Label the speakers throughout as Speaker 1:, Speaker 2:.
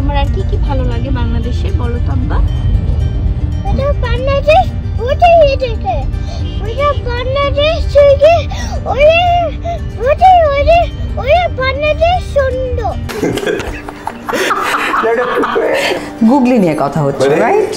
Speaker 1: তোমার আর কি কি ভালো লাগে বাংলাদেশে বলো তো আব্বা?
Speaker 2: এটা বাংলাদেশ ওটাই এটাকে ওটা বাংলাদেশ থেকে ওরে ওটাই ওরে ওরে বাংলাদেশ সুন্দর।
Speaker 3: গুগলি নিয়ে কথা হচ্ছে, রাইট?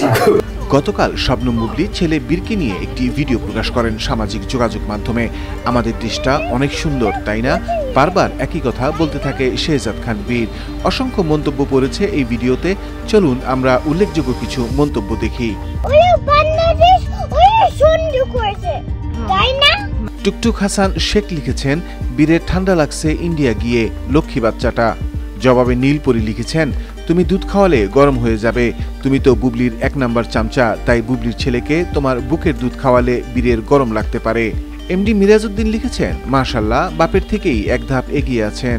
Speaker 4: গতকাল শবনম বুবলি ছেলে বীরকে নিয়ে একটি ভিডিও প্রকাশ করেন সামাজিক যোগাযোগ মাধ্যমে। আমাদের দেশটা অনেক সুন্দর, তাই না? বারবার একই কথা বলতে থাকে শেহজাদ খান বীর। অসংখ্য মন্তব্য পড়েছে এই ভিডিওতে। চলুন আমরা উল্লেখযোগ্য কিছু মন্তব্য দেখি।
Speaker 2: ওরে বাংলাদেশ ওরে সুন্দর করেছে, তাই না?
Speaker 4: টুকটুক হাসান শেখ লিখেছেন, বীরের ঠান্ডা লাগছে ইন্ডিয়া গিয়ে, লক্ষ্মী বাচ্চাটা। জবাবে নীলপরি লিখেছেন, তুমি দুধ খাওয়ালে গরম হয়ে যাবে, তুমি তো বুবলির 1 নাম্বার চামচা, তাই বুবলির ছেলেকে তোমার বুকের দুধ খাওয়ালে বীরের গরম লাগতে পারে। এমডি মিরাজউদ্দিন লিখেছেন, মাশাআল্লাহ, বাপের থেকেই এক ধাপ এগিয়ে আছেন।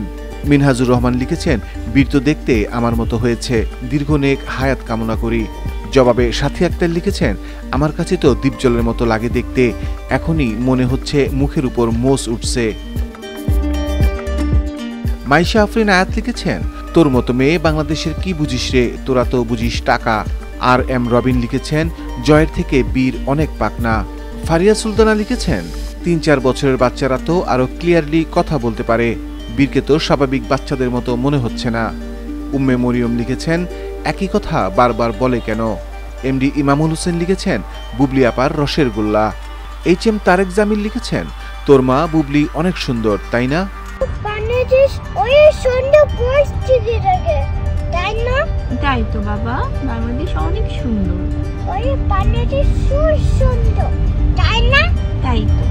Speaker 4: মিনহাজুর রহমান লিখেছেন, বীর তো দেখতে আমার মতো হয়েছে, দীর্ঘনেক হায়াত কামনা করি। জবাবে সাথী আক্তার লিখেছেন, আমার কাছে তো দীপজলের মতো লাগে দেখতে, এখনই মনে হচ্ছে মুখের উপর মোষ উঠছে। মাইশা আফরিন আয়াত লিখেছেন, তোর মতো মেয়ে বাংলাদেশের কি বুঝিস রে, তোরা তো বুঝিস টাকা। আর এম রবিন লিখেছেন, জয়ের থেকে বীর অনেক পাকনা। ফারিয়া সুলতানা লিখেছেন, 3-4 বছরের বাচ্চারা তো আরো ক্লিয়ারলি কথা বলতে পারে, বীরকে তো স্বাভাবিক বাচ্চাদের মতো মনে হচ্ছে না। উম্মে মরিয়ম লিখেছেন, একই কথা বারবার বলে কেন। এমডি ইমামুল হোসেন লিখেছেন, বুবলি আপার রসের গোল্লা। HM তারেক জামিল লিখেছেন, তোর মা বুবলি অনেক সুন্দর, তাই না?
Speaker 2: বাংলাদেশ ওরে সুন্দর পরিস্থিতি থাকে, তাই না?
Speaker 1: তাই তো বাবা, বাংলাদেশ অনেক সুন্দর।
Speaker 2: ওরে বাংলাদেশ সুন্দর, তাই না?
Speaker 1: তাই তো।